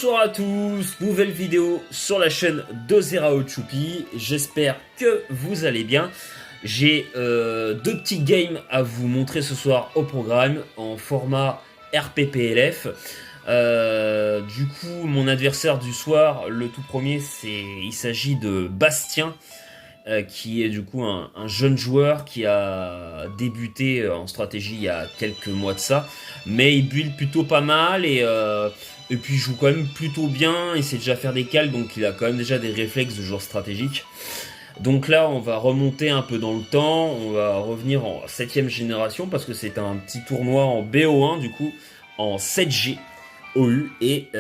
Bonsoir à tous, nouvelle vidéo sur la chaîne de Zerao Choupi. J'espère que vous allez bien. J'ai deux petits games à vous montrer ce soir au programme en format RPPLF. Du coup, mon adversaire du soir, le tout premier, il s'agit de Bastien, qui est du coup un jeune joueur qui a débuté en stratégie il y a quelques mois de ça, mais il build plutôt pas mal et puis il joue quand même plutôt bien, il sait déjà faire des calls, donc il a quand même déjà des réflexes de joueur stratégique. Donc là on va remonter un peu dans le temps, on va revenir en 7ème génération parce que c'est un petit tournoi en BO1 du coup, en 7G. OU et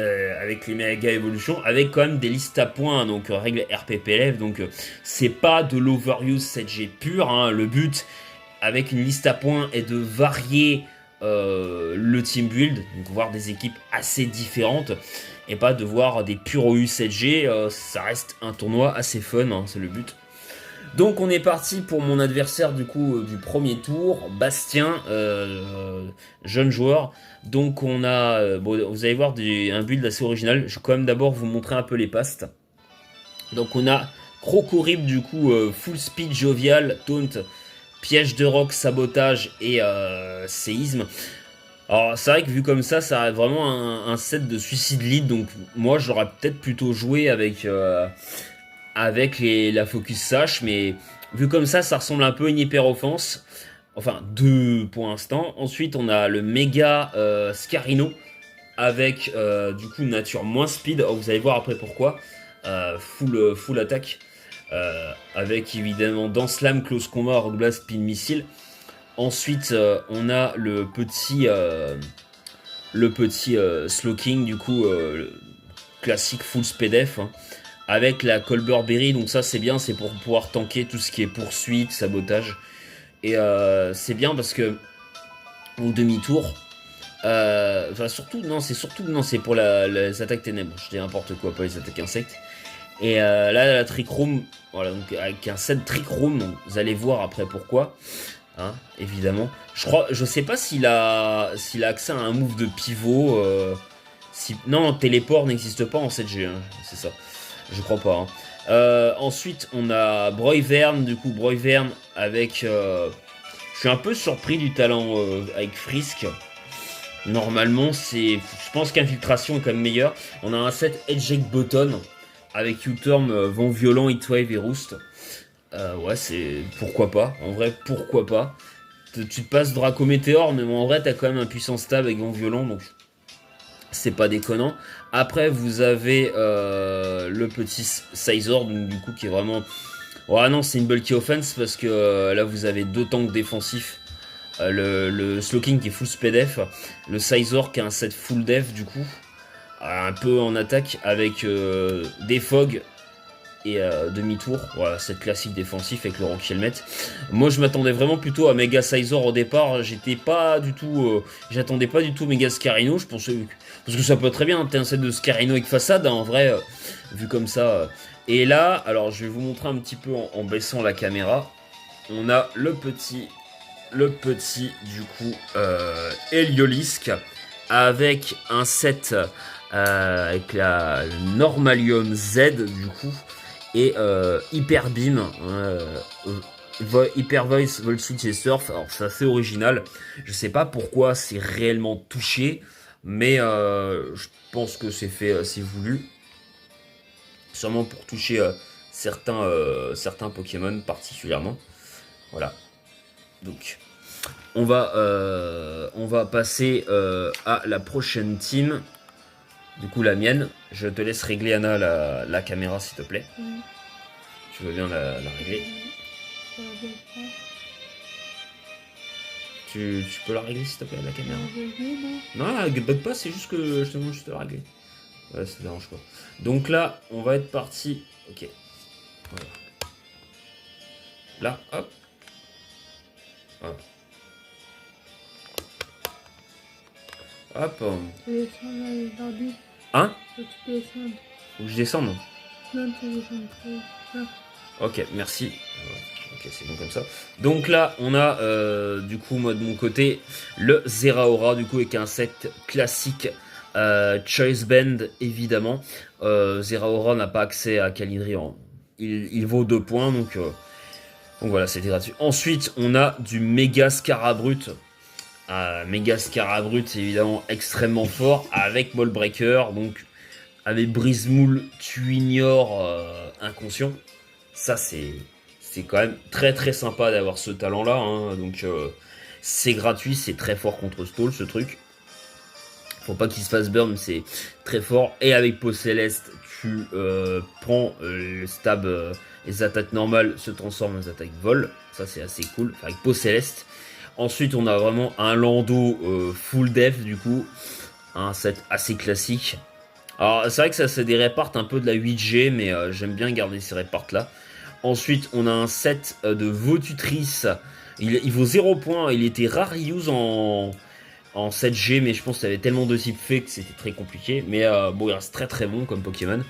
avec les méga évolutions, avec quand même des listes à points, donc règle RPPLF, donc c'est pas de l'overuse 7G pur, hein. Le but avec une liste à points est de varier le team build, donc voir des équipes assez différentes et pas de voir des purs OU 7G, ça reste un tournoi assez fun, hein, c'est le but. Donc on est parti pour mon adversaire du coup du premier tour, Bastien, jeune joueur. Donc on a, bon, vous allez voir un build assez original. Je vais quand même d'abord vous montrer un peu les pastes. Donc on a Crocorib du coup, full speed jovial, taunt, piège de rock, sabotage et séisme. Alors c'est vrai que vu comme ça a vraiment un set de suicide lead. Donc moi j'aurais peut-être plutôt joué avec la Focus Sash, mais vu comme ça ressemble un peu à une hyper offense. Enfin, deux pour l'instant. Ensuite, on a le méga Scarino avec du coup nature moins speed. Oh, vous allez voir après pourquoi. Full attaque. Avec évidemment dans Slam, Close Combat, Rock Blast, Spin Missile. Ensuite, on a le petit Slow King, du coup, classique full SPDF. Hein, avec la Colbert Berry, donc ça c'est bien, c'est pour pouvoir tanker tout ce qui est poursuite, sabotage. Et c'est bien parce que au demi-tour, enfin surtout, non c'est pour les attaques ténèbres, je dis n'importe quoi, pas les attaques insectes. Et là la Trick Room, voilà, donc avec un set Trick Room, donc vous allez voir après pourquoi, hein, évidemment. Je sais pas s'il a accès à un move de pivot, non, téléport n'existe pas en 7G, hein, c'est ça. Je crois pas. Hein. Ensuite, on a Broyvern, du coup, Broyvern avec... je suis un peu surpris du talent avec Frisk. Normalement, je pense qu'Infiltration est quand même meilleur. On a un set Eject Button avec U-Turn, Vent Violent, Heatwave et Roost. Ouais, c'est... Pourquoi pas. En vrai, pourquoi pas. Tu te passes Draco Météor, mais en vrai, t'as quand même un puissant stab avec Vent Violent, donc... c'est pas déconnant. Après, vous avez le petit Sizor, donc du coup, qui est vraiment... Ouais, non, c'est une bulky offense, parce que là, vous avez deux tanks défensifs. Le Slowking qui est full speed F. Le Sizor qui a un set full def, du coup. Un peu en attaque, avec des Fog et demi-tour. Voilà, cette classique défensif avec le Rock Helmet. Moi, je m'attendais vraiment plutôt à Mega Sizor au départ. J'étais pas du tout... j'attendais pas du tout Mega Scarino. Je pensais... Parce que ça peut très bien, hein, t'es un set de Scarino avec façade, hein, en vrai, vu comme ça. Et là, alors je vais vous montrer un petit peu en baissant la caméra. On a le petit du coup, Heliolisk, avec un set avec la Normalium Z, du coup, et Hyper Beam, Hyper Voice, Volt Switch et Surf. Alors c'est assez original. Je sais pas pourquoi c'est réellement touché, mais je pense que c'est fait, c'est voulu. Sûrement pour toucher certains Pokémon particulièrement. Voilà. Donc, on va passer à la prochaine team. Du coup, la mienne. Je te laisse régler, Anna, la caméra, s'il te plaît. Tu veux bien la régler? Tu peux la régler, s'il te plaît, la caméra? Non, elle bug pas, c'est juste que je te demande juste de la régler. Ouais, ça ne dérange pas. Donc là, on va être parti. Ok. Voilà. Là, hop. Voilà. Hop. Hein? Faut que je descende? Non, tu descends. Ok, merci. Ok, c'est bon comme ça. Donc là, on a du coup, moi de mon côté, le Zeraora, du coup, avec un set classique Choice Band, évidemment. Zeraora n'a pas accès à Calidri. Il vaut 2 points, donc voilà, c'était gratuit. Ensuite, on a du Méga Scarabrut. Méga Scarabrut, évidemment extrêmement fort, avec Mollbreaker, donc avec Brise-Moule, tu ignores inconscient. Ça, c'est quand même très très sympa d'avoir ce talent-là. Hein. Donc, c'est gratuit, c'est très fort contre Stall, ce truc. Faut pas qu'il se fasse burn, mais c'est très fort. Et avec Peau Céleste, tu prends le stab, les attaques normales se transforment en attaques vol. Ça, c'est assez cool. Enfin, avec Peau Céleste. Ensuite, on a vraiment un Lando full def, du coup. Un set assez classique. Alors, c'est vrai que ça se dérépartent un peu de la 8G, mais j'aime bien garder ces répartes-là. Ensuite, on a un set de Votutrice. Il vaut 0 points. Il était rare use en 7G, mais je pense qu'il y avait tellement de types faits que c'était très compliqué. Mais bon, il reste très très bon comme Pokémon.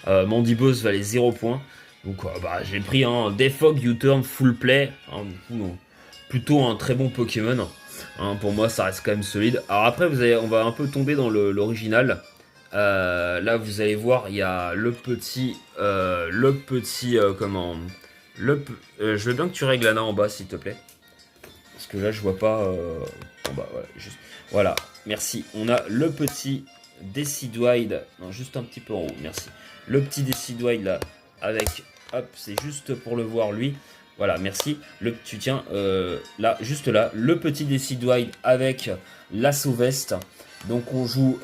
Mandiboss valait 0 points. Donc, j'ai pris un Defog U-Turn Full Play. Hein, du coup, plutôt un très bon Pokémon. Hein, pour moi, ça reste quand même solide. Alors après, on va un peu tomber dans l'original. Là, vous allez voir, il y a je veux bien que tu règles Lana en bas, s'il te plaît. Parce que là, je vois pas en bas. Voilà, juste. Voilà, merci. On a le petit Decidueye. Non, juste un petit peu en haut, merci. Le petit Decidueye là, avec. Hop, c'est juste pour le voir lui. Voilà, merci. Tu tiens là, juste là, le petit Decidueye avec l'assaut veste. Donc on joue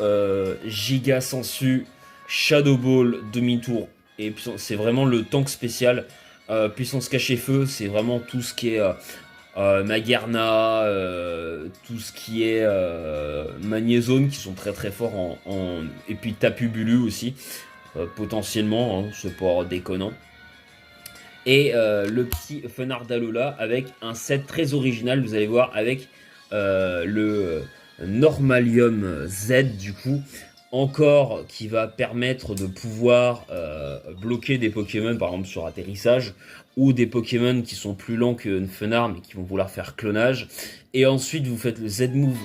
Giga Sensu, Shadow Ball, demi-tour. Et c'est vraiment le tank spécial. Puissance cachée feu, c'est vraiment tout ce qui est Magerna, tout ce qui est Magnézone, qui sont très très forts et puis Tapu Bulu aussi, potentiellement, hein, c'est pas déconnant. Et le petit Fenardalola avec un set très original, vous allez voir, avec le Normalium Z, du coup, encore qui va permettre de pouvoir bloquer des Pokémon, par exemple sur atterrissage, ou des Pokémon qui sont plus lents que Fenard, mais qui vont vouloir faire clonage. Et ensuite, vous faites le Z-Move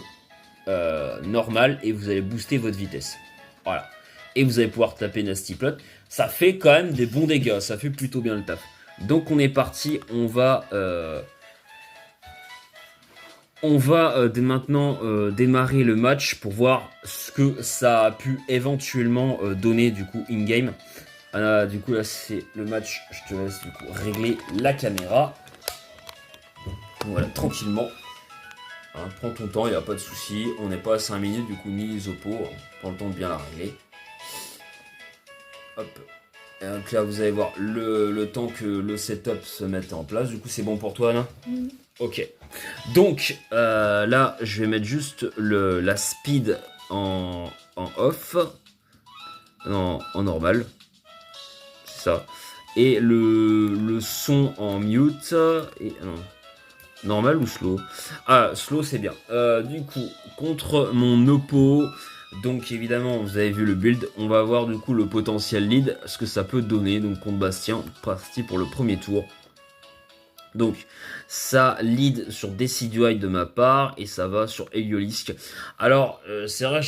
normal, et vous allez booster votre vitesse. Voilà. Et vous allez pouvoir taper Nasty Plot. Ça fait quand même des bons dégâts, ça fait plutôt bien le taf. Donc on est parti, on va dès maintenant démarrer le match pour voir ce que ça a pu éventuellement donner du coup in-game. Du coup là c'est le match, je te laisse du coup régler la caméra. Voilà, tranquillement. Hein, prends ton temps, il n'y a pas de souci. On n'est pas à 5 minutes, du coup ni les oppos, prends le temps de bien la régler. Hop. Et donc là vous allez voir le temps que le setup se mette en place. Du coup c'est bon pour toi Anna? Ok. Donc là je vais mettre juste la speed en off. En normal. C'est ça. Et le son en mute. Et non. Normal ou slow? Ah, slow c'est bien. Du coup, contre mon oppo. Donc évidemment, vous avez vu le build, on va voir du coup le potentiel lead, ce que ça peut donner. Donc contre Bastien, parti pour le premier tour. Donc ça lead sur Decidueye de ma part et ça va sur Heliolisk. Alors c'est vrai,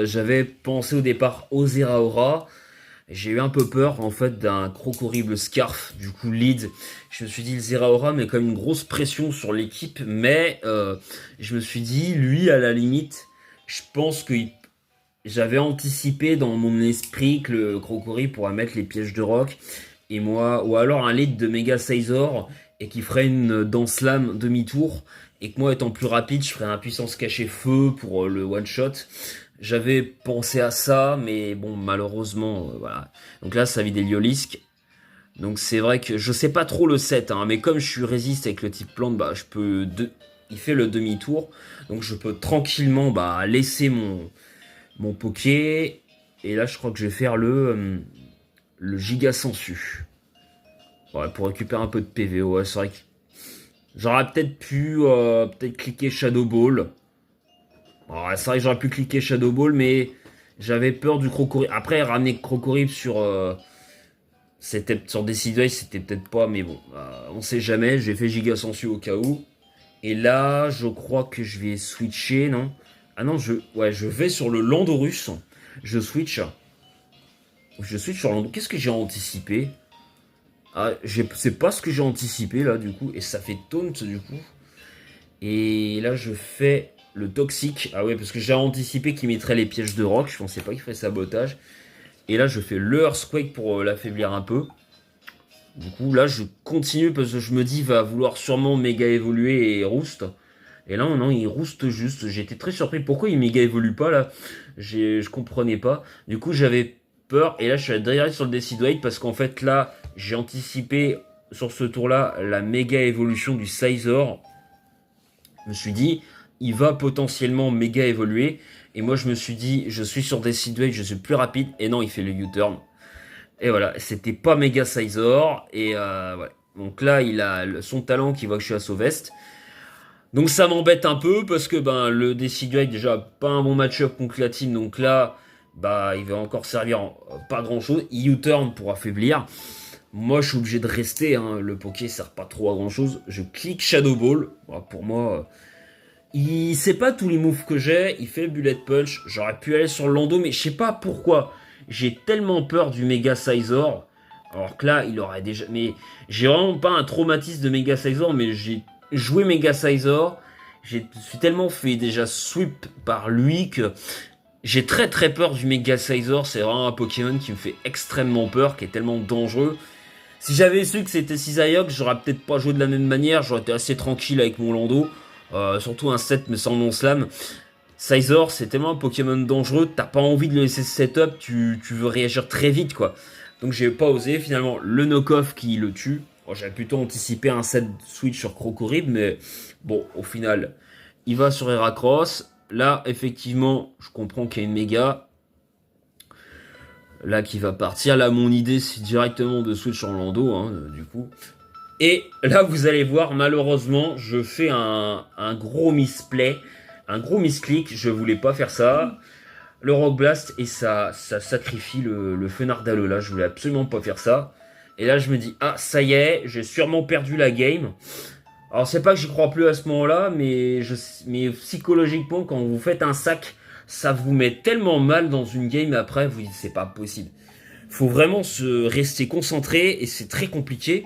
j'avais pensé au départ au Zeraora. J'ai eu un peu peur en fait d'un Crocorible Scarf, du coup lead. Je me suis dit le Zeraora met comme une grosse pression sur l'équipe, mais je me suis dit lui à la limite, je pense que j'avais anticipé dans mon esprit que le Crocori pourrait mettre les pièges de rock. Et moi, ou alors un lead de Mega Sizor et qui ferait une Dance Lame demi-tour. Et que moi, étant plus rapide, je ferais un puissance cachée feu pour le one-shot. J'avais pensé à ça, mais bon, malheureusement, voilà. Donc là, ça vide des Liolisk. Donc c'est vrai que je sais pas trop le set, hein, mais comme je suis résiste avec le type plante, je peux... Il fait le demi-tour. Donc je peux tranquillement laisser mon Poké. Et là, je crois que je vais faire le Giga Sensu. Ouais, pour récupérer un peu de PV. Ouais, c'est vrai que j'aurais peut-être pu cliquer Shadow Ball. Ouais, c'est vrai que j'aurais pu cliquer Shadow Ball, mais j'avais peur du Crocorible. Après, ramener Crocorible c'était sur Decidueye, c'était peut-être pas, mais bon, on sait jamais. J'ai fait Giga Sensu au cas où. Et là, je crois que je vais switcher, non? Ah non, je vais sur le Landorus. Je switch. Je switch sur Lando. Qu'est-ce que j'ai anticipé? Ah, c'est pas ce que j'ai anticipé là du coup. Et ça fait taunt du coup. Et là je fais le toxique. Ah ouais, parce que j'ai anticipé qu'il mettrait les pièges de rock. Je pensais pas qu'il ferait sabotage. Et là je fais le Earthquake pour l'affaiblir un peu. Du coup là je continue parce que je me dis il va vouloir sûrement méga évoluer et roost. Et là non, il roost juste. J'étais très surpris. Pourquoi il méga évolue pas là? Je comprenais pas. Du coup j'avais peur. Et là je suis allé direct sur le Decide Wait parce qu'en fait là j'ai anticipé sur ce tour là la méga évolution du Sizor. Je me suis dit il va potentiellement méga évoluer. Et moi je me suis dit je suis sur Decide Wait, je suis plus rapide. Et non, il fait le U-turn. Et voilà, c'était pas méga Sizor. Et voilà. Donc là, il a son talent qui voit que je suis à Sauvest. Donc ça m'embête un peu parce que ben le Decidueye déjà pas un bon match-up contre la team. Donc là, bah il va encore servir pas grand-chose. U-turn pour affaiblir. Moi, je suis obligé de rester. Hein. Le Poké sert pas trop à grand-chose. Je clique Shadow Ball. Voilà, pour moi, il sait pas tous les moves que j'ai. Il fait Bullet Punch. J'aurais pu aller sur le Lando, mais je sais pas pourquoi. J'ai tellement peur du Mega Sizor. Alors que là, il aurait déjà... Mais j'ai vraiment pas un traumatisme de Mega Sizor, mais j'ai joué Mega Sizor. Je suis tellement fait déjà sweep par lui que j'ai très très peur du Mega Sizor. C'est vraiment un Pokémon qui me fait extrêmement peur, qui est tellement dangereux. Si j'avais su que c'était Cisaillok, j'aurais peut-être pas joué de la même manière. J'aurais été assez tranquille avec mon Lando. Surtout un set mais sans non-slam. Sizor, c'est tellement un Pokémon dangereux, t'as pas envie de le laisser setup, tu veux réagir très vite quoi. Donc j'ai pas osé, finalement le knock-off qui le tue. Bon, j'avais plutôt anticipé un set switch sur Krokorib, mais bon, au final, il va sur Heracross. Là, effectivement, je comprends qu'il y a une méga. Là, qui va partir. Là, mon idée, c'est directement de switch en Lando, hein, du coup. Et là, vous allez voir, malheureusement, je fais un gros misplay. Un gros misclick, je voulais pas faire ça. Le Rock Blast et ça sacrifie le Fenard d'Alola. Je voulais absolument pas faire ça. Et là, je me dis, ah, ça y est, j'ai sûrement perdu la game. Alors, c'est pas que j'y crois plus à ce moment-là, mais psychologiquement, quand vous faites un sac, ça vous met tellement mal dans une game après, vous dites, c'est pas possible. Faut vraiment se rester concentré et c'est très compliqué.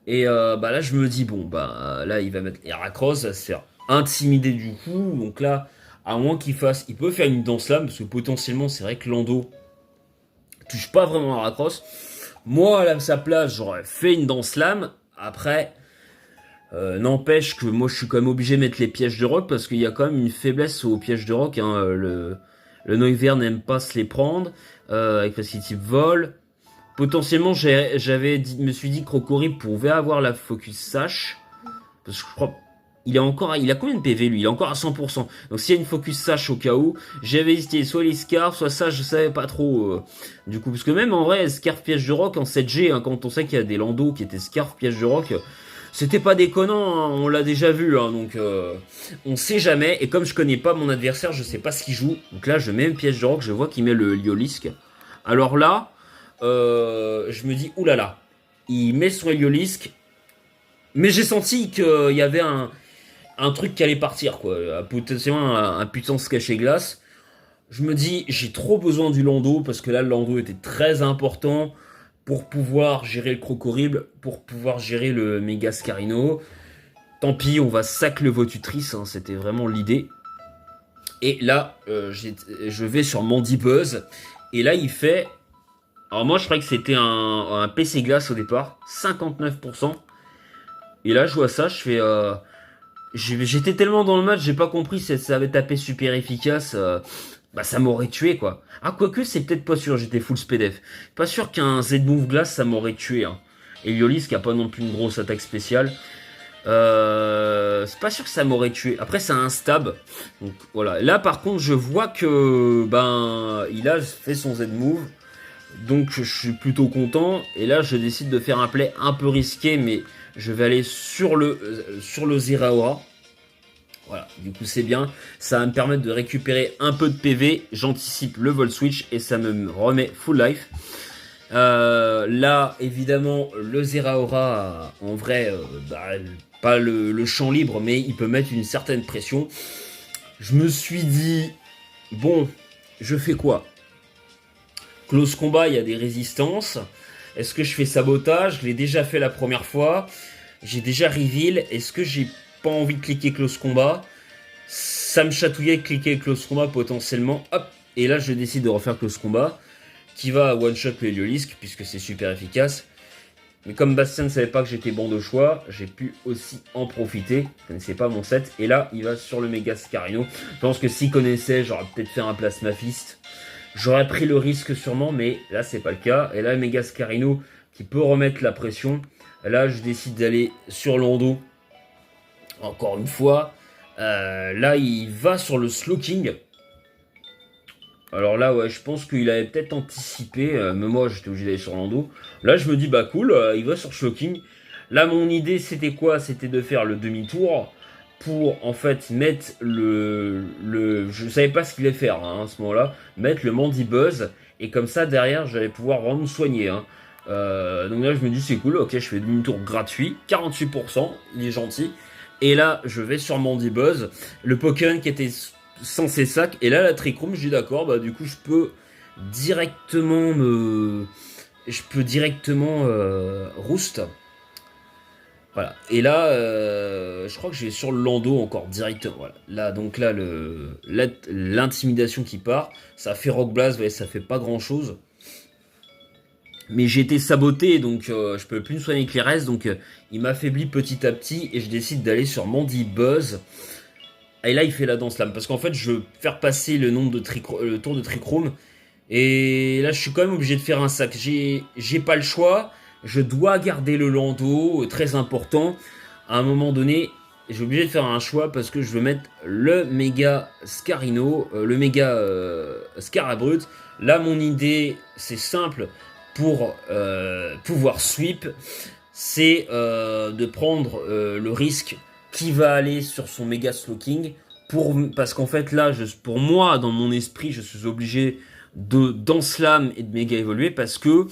Et bah là, je me dis, bon, bah là, il va mettre Heracross, va se faire intimider du coup. Donc là, à moins qu'il fasse, il peut faire une danse lame, parce que potentiellement, c'est vrai que Lando touche pas vraiment Heracross. Moi, à sa place, j'aurais fait une danse lame. Après, n'empêche que moi, je suis quand même obligé de mettre les pièges de rock, parce qu'il y a quand même une faiblesse aux pièges de rock. Hein. Le Noivern n'aime pas se les prendre, avec parce qu'il type vol. Potentiellement, me suis dit que Krokorib pouvait avoir la Focus Sash. Parce que je crois, il a combien de PV lui? Il est encore à 100%. Donc s'il y a une Focus Sash au cas où, j'avais hésité soit les Scarf, soit ça, je savais pas trop. Du coup, parce que même en vrai, Scarf Piège de Rock en 7G, hein, quand on sait qu'il y a des Lando qui étaient Scarf Piège de Rock, c'était pas déconnant, hein, on l'a déjà vu, hein, donc on sait jamais. Et comme je connais pas mon adversaire, je sais pas ce qu'il joue. Donc là, je mets un Piège de Rock, je vois qu'il met le Liolisk. Alors là, je me dis, oulala, il met son Heliolisk, mais j'ai senti qu'il y avait un truc qui allait partir, quoi, potentiellement un puissance caché glace. Je me dis, j'ai trop besoin du Lando, parce que là, le Lando était très important pour pouvoir gérer le Krokorib, pour pouvoir gérer le Mega Scarino. Tant pis, on va sac le Votutrice, hein, c'était vraiment l'idée. Et là, je vais sur Mandibuzz, et là, il fait... Alors moi je croyais que c'était un PC glace au départ, 59%. Et là je vois ça, je fais... j'étais tellement dans le match, j'ai pas compris si ça avait tapé super efficace. Bah ça m'aurait tué quoi. Ah quoique c'est peut-être pas sûr, j'étais full SPDF. Pas sûr qu'un Z-Move glace ça m'aurait tué. Hein. Et Liolis qui a pas non plus une grosse attaque spéciale. C'est pas sûr que ça m'aurait tué. Après c'est un stab. Donc voilà. Là par contre je vois que ben il a fait son Z-Move. Donc je suis plutôt content. Et là je décide de faire un play un peu risqué. Mais je vais aller sur le Zeraora. Voilà, du coup c'est bien. Ça va me permettre de récupérer un peu de PV. J'anticipe le vol switch. Et ça me remet full life. Là évidemment le Zeraora en vrai pas le champ libre. Mais il peut mettre une certaine pression. Je me suis dit bon je fais quoi? Close combat, il y a des résistances. Est-ce que je fais sabotage? Je l'ai déjà fait la première fois. J'ai déjà reveal. Est-ce que j'ai pas envie de cliquer close combat? Ça me chatouillait de cliquer close combat potentiellement. Hop. Et là, je décide de refaire close combat. Qui va one shot le Heliolisk, puisque c'est super efficace. Mais comme Bastien ne savait pas que j'étais bon de choix, j'ai pu aussi en profiter. Je connaissais pas mon set. Et là, il va sur le méga Scarino. Je pense que s'il connaissait, j'aurais peut-être fait un plasma fist. J'aurais pris le risque sûrement, mais là, c'est pas le cas. Et là, méga Scarino qui peut remettre la pression. Là, je décide d'aller sur Lando. Encore une fois. Là, il va sur le Slowking. Alors là, ouais, je pense qu'il avait peut-être anticipé, mais moi j'étais obligé d'aller sur Lando. Là, je me dis, bah cool, il va sur Shocking. Là, mon idée, c'était quoi? C'était de faire le demi-tour pour, en fait, mettre je savais pas ce qu'il allait faire hein, à ce moment-là, mettre le Mandibuzz, et comme ça, derrière, j'allais pouvoir vraiment me soigner. Hein. Donc là, je me dis, c'est cool, ok, je fais demi-tour gratuit, 48%, il est gentil. Et là, je vais sur Mandibuzz, le Pokémon qui était censé sac, et là la Trick Room, je dis d'accord, bah du coup je peux directement roost. Voilà. Et là je crois que je vais sur le Lando encore directement. Voilà. Là donc là l'intimidation qui part, ça fait Rock Blast, ouais, ça fait pas grand chose. Mais j'ai été saboté, donc je peux plus me soigner avec les restes, donc il m'affaiblit petit à petit, et je décide d'aller sur Mandibuzz. Et là, il fait la danse lame. Parce qu'en fait, je veux faire passer le tour de Trick Room. Et là, je suis quand même obligé de faire un sac. J'ai pas le choix. Je dois garder le Lando. Très important. À un moment donné, j'ai obligé de faire un choix. Parce que je veux mettre le méga Scarino. Le méga Scarabrut. Là, mon idée, c'est simple. Pour pouvoir sweep. C'est de prendre le risque qui va aller sur son méga Slowking parce qu'en fait là pour moi dans mon esprit je suis obligé de slam et de méga évoluer parce que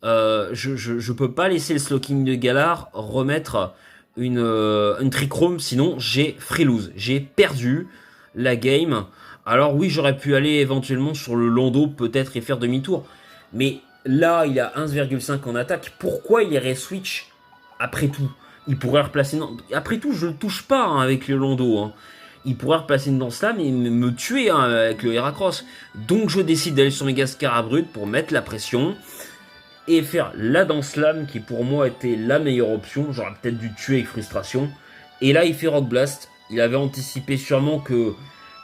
je peux pas laisser le Slowking de Galar remettre une Trick Room, sinon j'ai free lose, j'ai perdu la game. Alors oui, j'aurais pu aller éventuellement sur le Lando peut-être et faire demi-tour, mais là il a 1,5 en attaque, pourquoi il irait switch après tout? Il pourrait replacer... Non, après tout, je ne touche pas hein, avec le Lando. Hein. Il pourrait replacer une danse lame et me tuer hein, avec le Heracross. Donc je décide d'aller sur Mega Scarabrut pour mettre la pression. Et faire la danse lame qui pour moi était la meilleure option. J'aurais peut-être dû tuer avec frustration. Et là il fait Rock Blast. Il avait anticipé sûrement que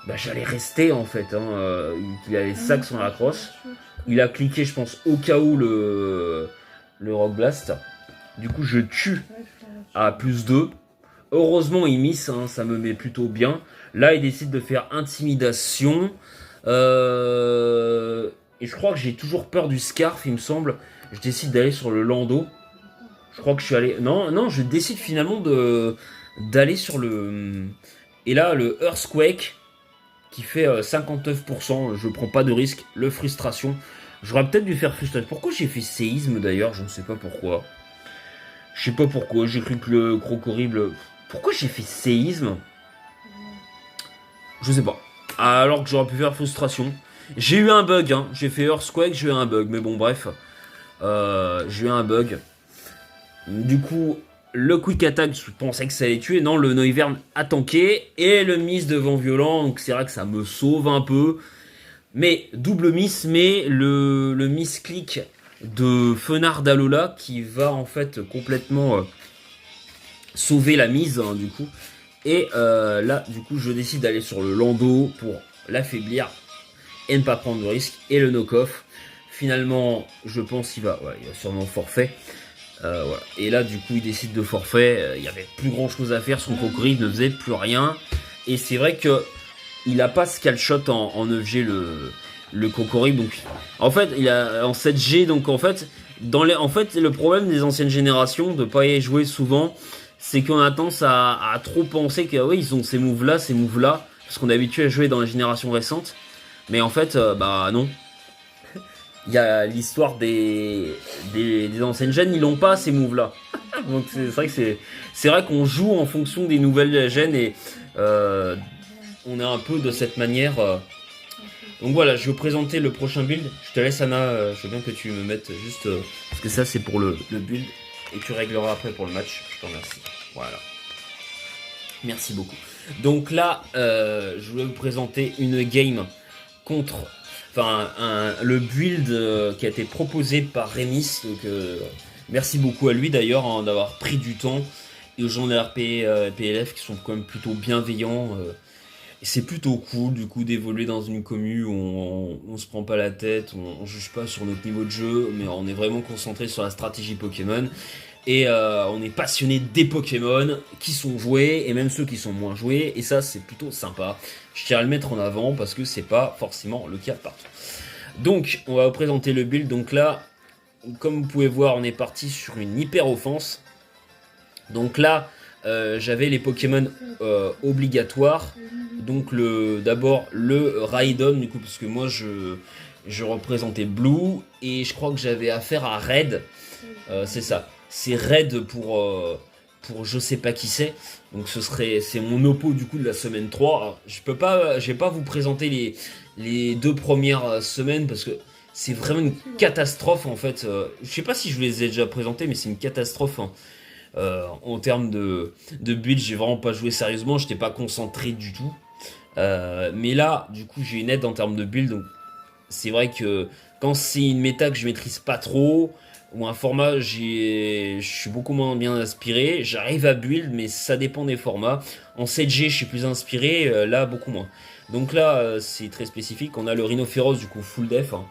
bah, j'allais rester en fait. Hein, qu'il allait sac son Heracross. Il a cliqué je pense au cas où le Rock Blast. Du coup je tue à plus 2. Heureusement il miss, hein, ça me met plutôt bien. Là il décide de faire intimidation. Et je crois que j'ai toujours peur du Scarf, il me semble. Je décide d'aller sur le Lando. Je crois que je suis allé... Non, je décide finalement d'aller sur le... Et là le Earthquake qui fait 59%. Je prends pas de risque. Le Frustration. J'aurais peut-être dû faire Frustration. Pourquoi j'ai fait Séisme d'ailleurs? Je ne sais pas pourquoi. Je sais pas pourquoi, j'ai cru que le Crocorible... Pourquoi j'ai fait séisme? Je sais pas. Alors que j'aurais pu faire frustration. J'ai eu un bug, hein. J'ai fait Earthquake, j'ai eu un bug. Mais bon, bref. J'ai eu un bug. Du coup, le Quick Attack, je pensais que ça allait tuer. Non, le Noivern a tanké. Et le miss de Vent Violent. Donc c'est vrai que ça me sauve un peu. Mais double miss, mais le miss click de Fenard d'Alola qui va en fait complètement sauver la mise hein, du coup. Et là du coup je décide d'aller sur le Lando pour l'affaiblir et ne pas prendre de risque. Et le knock-off, finalement je pense qu'il va, ouais, il va sûrement forfait. Voilà. Et là du coup il décide de forfait, il n'y avait plus grand chose à faire, son Crocodile ne faisait plus rien. Et c'est vrai que il a pas Scale Shot en 9G le Crocodile, donc en fait il a en 7G, donc en fait le problème des anciennes générations de pas y jouer souvent, c'est qu'on a tendance à trop penser que oui, ils ont ces moves là, parce qu'on est habitué à jouer dans les générations récentes, mais en fait bah non. Il y a l'histoire des anciennes gènes, ils n'ont pas ces moves là. Donc c'est vrai que c'est vrai qu'on joue en fonction des nouvelles gènes et on est un peu de cette manière Donc voilà, je vais vous présenter le prochain build. Je te laisse Anna, je veux bien que tu me mettes juste... parce que ça c'est pour le build. Et tu régleras après pour le match. Je te remercie. Voilà. Merci beaucoup. Donc là, je voulais vous présenter une game contre... Enfin, le build qui a été proposé par Rémis. Donc merci beaucoup à lui d'ailleurs hein, d'avoir pris du temps. Et aux gens de RP, PLF qui sont quand même plutôt bienveillants. Et c'est plutôt cool du coup d'évoluer dans une commu où on se prend pas la tête, on juge pas sur notre niveau de jeu, mais on est vraiment concentré sur la stratégie Pokémon. Et on est passionné des Pokémon qui sont joués et même ceux qui sont moins joués. Et ça c'est plutôt sympa. Je tiens à le mettre en avant parce que c'est pas forcément le cas partout. Donc on va vous présenter le build. Donc là, comme vous pouvez voir, on est parti sur une hyper offense. Donc là, j'avais les Pokémon obligatoires. Donc d'abord le Raidon du coup parce que moi je représentais Blue et je crois que j'avais affaire à Red. C'est ça. C'est Red pour je sais pas qui c'est. Donc c'est mon oppo du coup de la semaine 3. Alors, je vais pas vous présenter les 2 premières semaines parce que c'est vraiment une catastrophe en fait. Je sais pas si je vous les ai déjà présentés mais c'est une catastrophe. Hein. En termes de build, j'ai vraiment pas joué sérieusement, j'étais pas concentré du tout. Mais là, du coup, j'ai une aide en termes de build. Donc, c'est vrai que quand c'est une méta que je maîtrise pas trop, ou un format, je suis beaucoup moins bien inspiré. J'arrive à build, mais ça dépend des formats. En 7G, je suis plus inspiré, là, beaucoup moins. Donc là, c'est très spécifique. On a le Rhinophéros, du coup, full def, hein,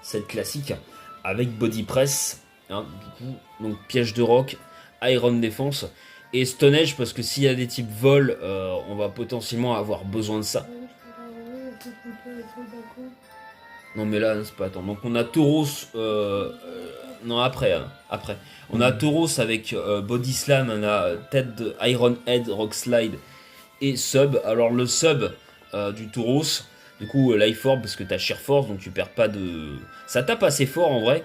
cette classique, avec body press, hein, du coup, donc piège de rock. Iron Défense et Stone Edge parce que s'il y a des types vol, on va potentiellement avoir besoin de ça. Non mais là c'est pas attends. Donc on a Tauros, non après. On a Tauros avec Body Slam, on a tête de Iron Head, Rock Slide et Sub. Alors le Sub du Tauros, du coup Life Orb parce que t'as Sheer Force donc tu perds pas de. Ça tape assez fort en vrai.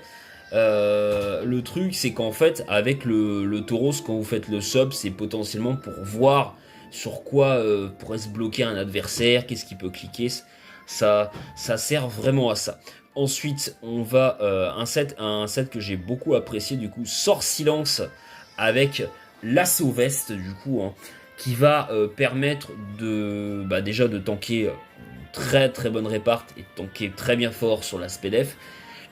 Le truc c'est qu'en fait avec le Tauros quand vous faites le sub c'est potentiellement pour voir sur quoi pourrait se bloquer un adversaire, qu'est-ce qui peut cliquer, ça sert vraiment à ça. Ensuite on va un set que j'ai beaucoup apprécié du coup, Sort Silence avec l'assaut veste du coup hein, qui va permettre de déjà de tanker très très bonne réparte et de tanker très bien fort sur l'aspect def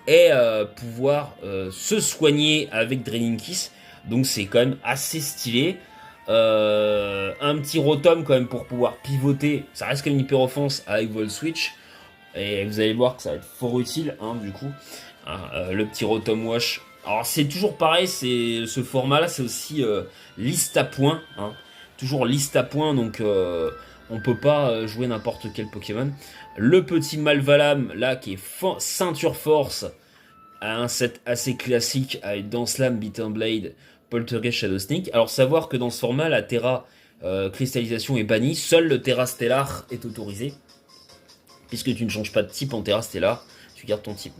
et pouvoir se soigner avec Draining Kiss. Donc c'est quand même assez stylé. Un petit Rotom quand même pour pouvoir pivoter. Ça reste quand même une hyper offense avec Vol Switch. Et vous allez voir que ça va être fort utile hein, du coup. Le petit Rotom Wash. Alors c'est toujours pareil, ce format là c'est aussi liste à points. Hein. Toujours liste à points donc on peut pas jouer n'importe quel Pokémon. Le petit Malvalam là qui est ceinture force à un set assez classique avec Danslam, Beaten Blade, Poltergeist, Shadow Sneak. Alors savoir que dans ce format la Terra cristallisation est bannie, seul le Terra Stellar est autorisé. Puisque tu ne changes pas de type en Terra Stellar, tu gardes ton type.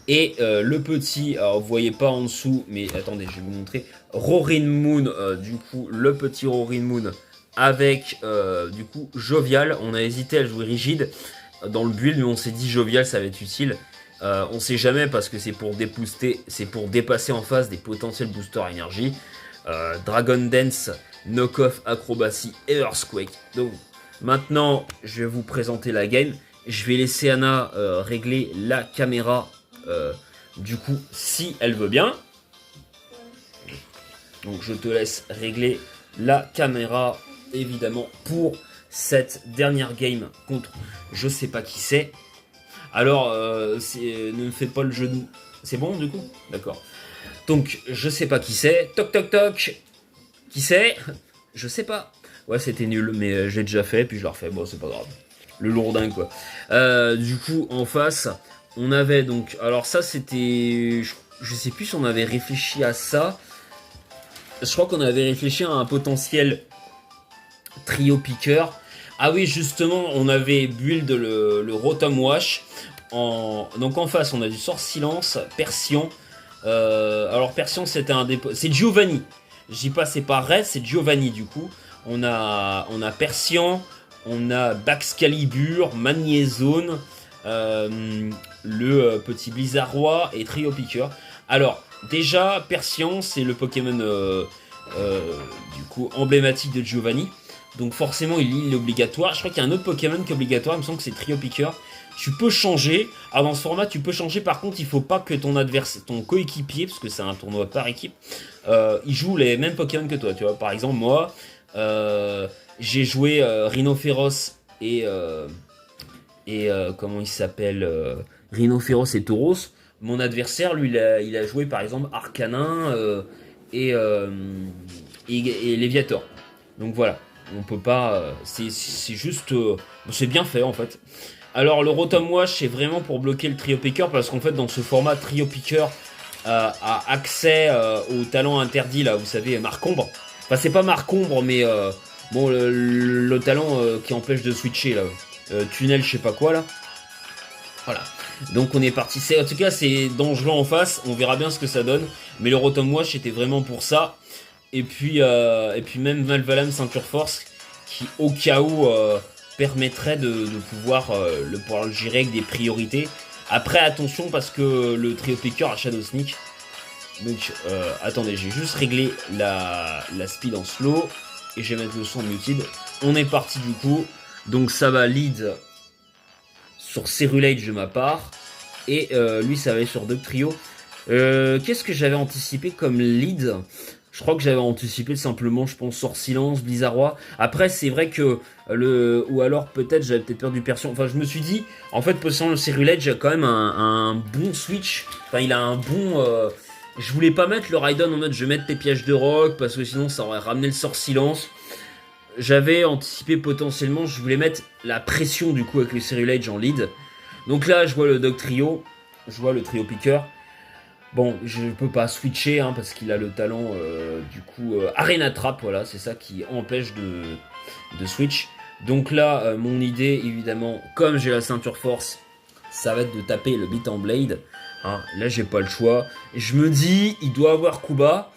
Et le petit, alors vous voyez pas en dessous, mais attendez, je vais vous montrer. Roaring Moon, du coup, le petit Roaring Moon avec du coup Jovial. On a hésité à jouer rigide dans le build, mais on s'est dit Jovial ça va être utile. On sait jamais parce que c'est pour débooster, c'est pour dépasser en face des potentiels boosters énergie. Dragon Dance, Knockoff, Acrobatie et Earthquake. Donc maintenant, je vais vous présenter la game. Je vais laisser Anna régler la caméra. Du coup, si elle veut bien. Donc je te laisse régler la caméra, évidemment, pour cette dernière game contre je sais pas qui c'est. Alors, ne me faites pas le jeu de... C'est bon, du coup? D'accord. Donc, je sais pas qui c'est. Toc, toc, toc. Qui c'est? Je sais pas. Ouais, c'était nul, mais je l'ai déjà fait, puis je l'ai refait. Bon, c'est pas grave. Le lourdin, quoi. Du coup, en face, on avait donc... Alors ça, c'était... Je sais plus si on avait réfléchi à ça. Je crois qu'on avait réfléchi à un potentiel trio piqueur. Ah oui, justement, on avait build le Rotom Wash. Donc en face, on a du Sort Silence, Persian. Alors Persian, c'était un dépôt. C'est Giovanni. Je dis pas c'est pas Red, c'est Giovanni du coup. On a Persian, on a Baxcalibur, Magnézone, le petit Blizzard Roi et Trio Piqueur. Alors, déjà, Persian, c'est le Pokémon du coup emblématique de Giovanni. Donc forcément, il est obligatoire. Je crois qu'il y a un autre Pokémon qui est obligatoire. Il me semble que c'est Trio Piqueur. Tu peux changer. Alors dans ce format, tu peux changer. Par contre, il faut pas que ton adversaire, ton coéquipier, parce que c'est un tournoi par équipe, il joue les mêmes Pokémon que toi. Tu vois, par exemple, moi, j'ai joué Rhinophéros et comment il s'appelle Rhinophéros et Tauros. Mon adversaire, lui, il a joué par exemple Arcanin et, euh, et Léviator. Donc voilà, on peut pas. C'est juste. C'est bien fait en fait. Alors le Rotom Wash, c'est vraiment pour bloquer le Trio Picker parce qu'en fait, dans ce format, Trio Picker a accès au talent interdit, là, vous savez, Marcombre. Enfin, c'est pas Marcombre, mais bon, le talent qui empêche de switcher, là. Tunnel, je sais pas quoi, là. Voilà. Donc on est parti. En tout cas, c'est dangereux en face. On verra bien ce que ça donne. Mais le Rotom Wash était vraiment pour ça. Et puis même Malvalam Ceinture Force, qui au cas où permettrait de pouvoir le gérer avec des priorités. Après, attention parce que le Trio Picker a Shadow Sneak. Donc, attendez, j'ai juste réglé la speed en slow. Et je vais mettre le son muted. On est parti du coup. Donc ça va lead sur Cerulage de ma part. Et lui, ça va aller sur Dugtrio. Qu'est-ce que j'avais anticipé comme lead? Je crois que j'avais anticipé simplement, je pense, Sort Silence, Blizzard Roi. Après, c'est vrai que ou alors peut-être j'avais peut-être perdu Persion. Enfin, je me suis dit, en fait, possédant le Cerulage, a quand même un bon switch. Enfin, il a un bon. Je voulais pas mettre le Raidon en mode je vais mettre tes pièges de rock parce que sinon ça aurait ramené le Sort Silence. J'avais anticipé potentiellement, je voulais mettre la pression du coup avec le Cerulage en lead. Donc là, je vois le Dugtrio, je vois le Trio Picker. Bon, je peux pas switcher hein, parce qu'il a le talent du coup Arena Trap, voilà, c'est ça qui empêche de switch. Donc là, mon idée, évidemment, comme j'ai la ceinture force, ça va être de taper le Beat en Blade. Hein, là, j'ai pas le choix. Je me dis, il doit avoir Kuba.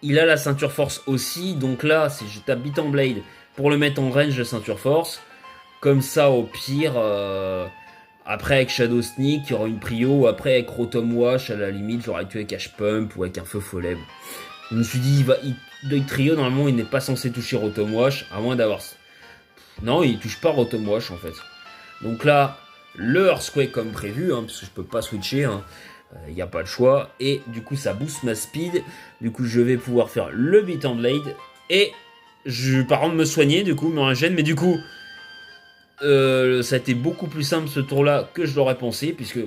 Il a la ceinture force aussi. Donc là, si je tape Beat en Blade pour le mettre en range de ceinture force, comme ça, au pire, après avec Shadow Sneak, il y aura une prio. Après avec Rotom Wash, à la limite, j'aurais tué avec H Pump ou avec un Feu Follet. Je me suis dit, Deuil Trio, normalement, il n'est pas censé toucher Rotom Wash, à moins d'avoir. Non, il touche pas Rotom Wash en fait. Donc là, le Earthquake comme prévu, hein, parce que je peux pas switcher, hein. Il n'y a pas le choix. Et du coup, ça booste ma speed. Du coup, je vais pouvoir faire le Beat and Blade. Et je, par contre, me soigner, du coup, me régène. Mais du coup, ça a été beaucoup plus simple ce tour-là que je l'aurais pensé. Puisque,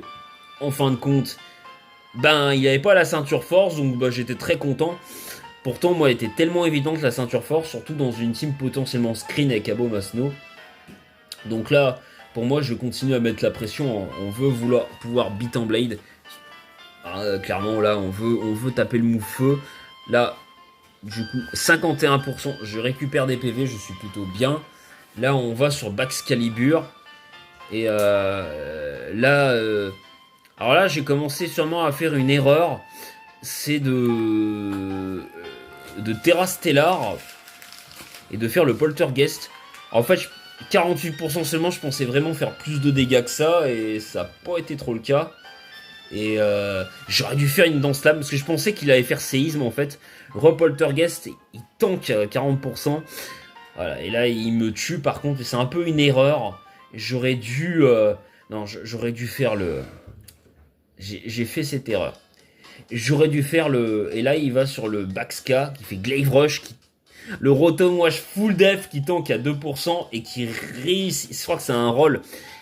en fin de compte, ben, il n'y avait pas la ceinture force. Donc, ben, j'étais très content. Pourtant, moi, elle était tellement évidente la ceinture force. Surtout dans une team potentiellement screen avec Abo Masno. Donc là, pour moi, je continue à mettre la pression. On veut pouvoir Beat and Blade. Clairement là on veut taper le move feu. Là du coup 51%, je récupère des PV, je suis plutôt bien. Là on va sur Baxcalibur. Et là alors là j'ai commencé sûrement à faire une erreur. C'est de Terra Stellar et de faire le Poltergeist. En fait 48% seulement, je pensais vraiment faire plus de dégâts que ça. Et ça n'a pas été trop le cas. Et j'aurais dû faire une danse lame parce que je pensais qu'il allait faire séisme en fait. Repoltergeist, il tank à 40%. Voilà, et là il me tue par contre, et c'est un peu une erreur. J'aurais dû. Non, j'aurais dû faire le. J'ai fait cette erreur. J'aurais dû faire le. Et là il va sur le Baxka qui fait Glaive Rush. Le Rotom Wash Full Def qui tank à 2% et qui réussit. Je crois que c'est un roll.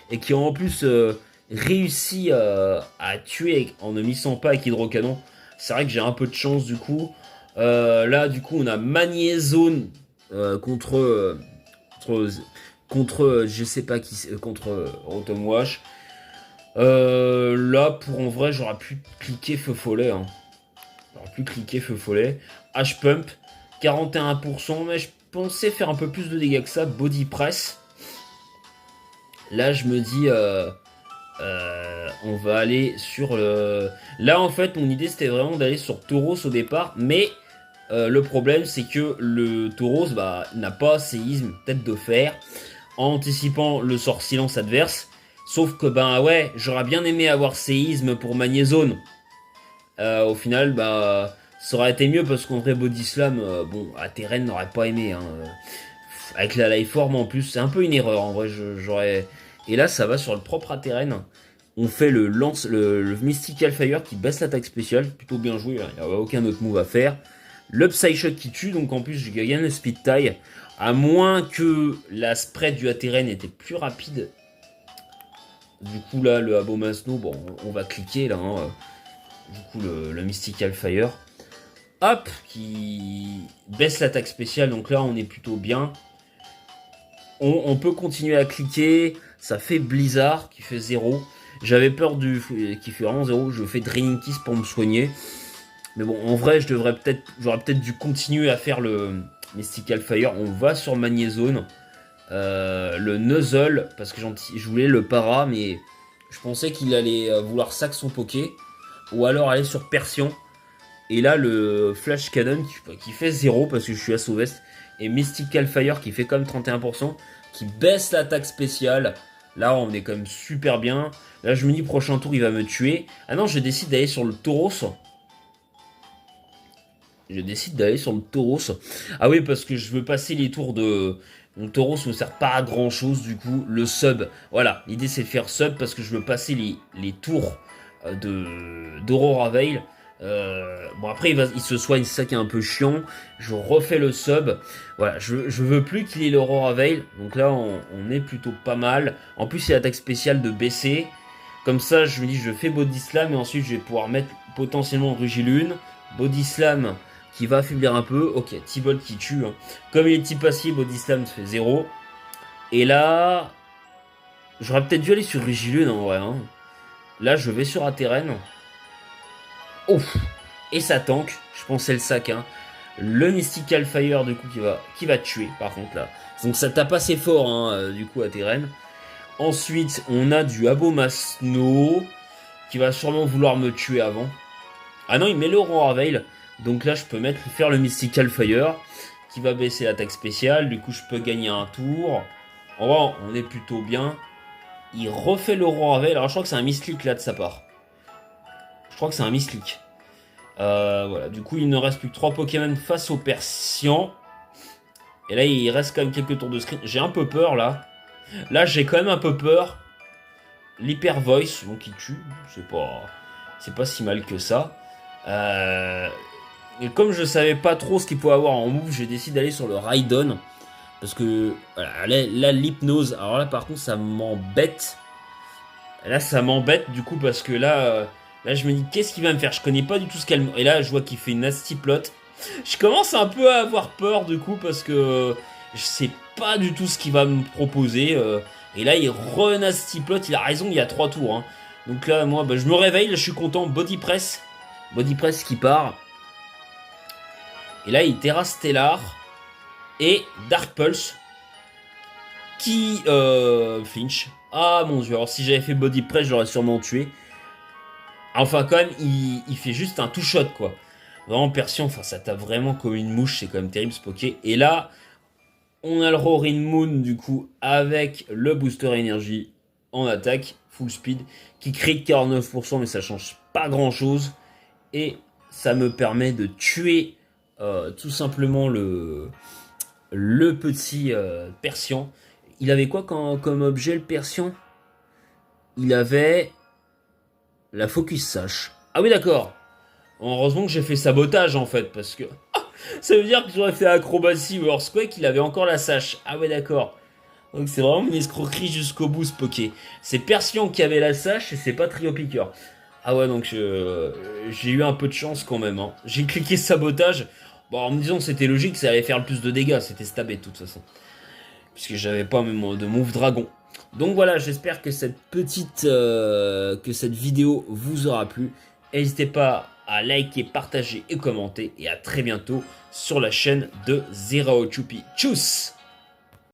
Et qui en plus. Réussi à tuer en ne missant pas avec Hydrocanon. C'est vrai que j'ai un peu de chance du coup. Là du coup on a Magnézone contre je sais pas qui contre Rotom Wash. Là pour en vrai j'aurais pu cliquer Feu Follet. Hein. J'aurais pu cliquer Feu Follet. H Pump 41%, mais je pensais faire un peu plus de dégâts que ça. Body Press. Là je me dis on va aller sur le... Là en fait mon idée c'était vraiment d'aller sur Tauros au départ. Mais le problème c'est que le Tauros n'a pas séisme tête de fer. En anticipant le sort silence adverse. Sauf que ben ouais, j'aurais bien aimé avoir séisme pour Magnézone. Au final, bah ça aurait été mieux parce qu'en vrai Body Slam, bon, Ateren n'aurait pas aimé. Hein. Avec la Lifeform en plus, c'est un peu une erreur en vrai. J'aurais. Et là, ça va sur le propre Ateren. On fait le Mystical Fire qui baisse l'attaque spéciale, plutôt bien joué, il n'y a aucun autre move à faire. Le Psy-Shot qui tue, donc en plus je gagne le Speed Tie, à moins que la spread du Ateren était plus rapide. Du coup là, le Abomasno, bon, on va cliquer là, hein. Du coup le Mystical Fire. Hop, qui baisse l'attaque spéciale, donc là on est plutôt bien. On peut continuer à cliquer, ça fait Blizzard qui fait 0. J'avais peur qui fait vraiment 0, je fais Draining Kiss pour me soigner. Mais bon, en vrai, j'aurais peut-être dû continuer à faire le Mystical Fire. On va sur Magnézone. Le Nuzzle, parce que je voulais le para, mais je pensais qu'il allait vouloir sac son poké. Ou alors aller sur Persion. Et là, le Flash Cannon qui fait 0 parce que je suis à Sauvest. Et Mystical Fire qui fait comme 31%, qui baisse l'attaque spéciale. Là, on est quand même super bien. Là, je me dis, prochain tour, il va me tuer. Ah non, je décide d'aller sur le Tauros. Ah oui, parce que je veux passer les tours de... Mon Tauros ne me sert pas à grand chose, du coup, le sub. Voilà, l'idée c'est de faire sub parce que je veux passer les tours d'Aurora Veil. Bon après il se soigne, c'est ça qui est un peu chiant. Je refais le sub. Voilà, je veux plus qu'il ait l'Aurora Veil. Donc là on est plutôt pas mal. En plus il y a l'attaque spéciale de baisser. Comme ça je me dis je fais Body Slam et ensuite je vais pouvoir mettre potentiellement Rugilune. Body Slam qui va affaiblir un peu. Ok, T-Bolt qui tue. Hein. Comme il est type passier, Body Slam fait 0. Et là j'aurais peut-être dû aller sur Rugilune en vrai. Hein. Là je vais sur Ateren. Ouf. Et ça tank, je pensais le sac. Hein. Le Mystical Fire du coup qui va tuer par contre là. Donc ça tape assez fort hein, du coup à Terren. Ensuite on a du Abomasno qui va sûrement vouloir me tuer avant. Ah non il met l'Aurora Veil. Donc là je peux faire le Mystical Fire qui va baisser l'attaque spéciale. Du coup je peux gagner un tour. En vrai on est plutôt bien. Il refait l'Aurora Veil. Alors je crois que c'est un misclick là de sa part. Je crois que c'est un misclick. Voilà, du coup il ne reste plus que 3 Pokémon face au Persian. Et là il reste quand même quelques tours de screen. J'ai un peu peur là. Là j'ai quand même un peu peur. L'Hyper Voice, donc il tue. C'est pas si mal que ça. Et comme je savais pas trop ce qu'il pouvait avoir en move, j'ai décidé d'aller sur le Raidon. Parce que voilà, là l'hypnose. Alors là par contre ça m'embête. Là ça m'embête du coup parce que là... Là, je me dis, qu'est-ce qu'il va me faire? Je connais pas du tout ce qu'elle... Et là, je vois qu'il fait une nasty plot. Je commence un peu à avoir peur, du coup, parce que je sais pas du tout ce qu'il va me proposer. Et là, il re-nasty plot. Il a raison, il y a 3 tours. Hein. Donc là, moi, bah, je me réveille. Là, je suis content. Body press. Body press qui part. Et là, il Terra Stellar. Et Dark Pulse. Qui flinch. Ah, mon dieu. Alors, si j'avais fait body press, j'aurais sûrement tué. Enfin, quand même, il fait juste un two-shot, quoi. Vraiment, Persian, enfin, ça tape vraiment comme une mouche, c'est quand même terrible, ce Poké. Et là, on a le Roaring Moon, du coup, avec le Booster Énergie en attaque, full speed, qui crit 49%, mais ça change pas grand-chose. Et ça me permet de tuer tout simplement le petit Persian. Il avait quoi comme objet, le Persian? Il avait... La Focus Sash. Ah oui, d'accord. Heureusement que j'ai fait sabotage, en fait, parce que... ça veut dire que j'aurais fait acrobatie ou Earthquake, il avait encore la Sash. Ah ouais, d'accord. Donc c'est vraiment une escroquerie jusqu'au bout, ce Poké. C'est Persian qui avait la Sash et c'est pas Trio Piqueur. Ah ouais, donc j'ai eu un peu de chance quand même. Hein. J'ai cliqué sabotage. Bon, en me disant que c'était logique, ça allait faire le plus de dégâts. C'était stabé de toute façon. Puisque j'avais pas même de move dragon. Donc voilà, j'espère que cette vidéo vous aura plu. N'hésitez pas à liker, partager et commenter. Et à très bientôt sur la chaîne de Zero Chupi. Tchuss!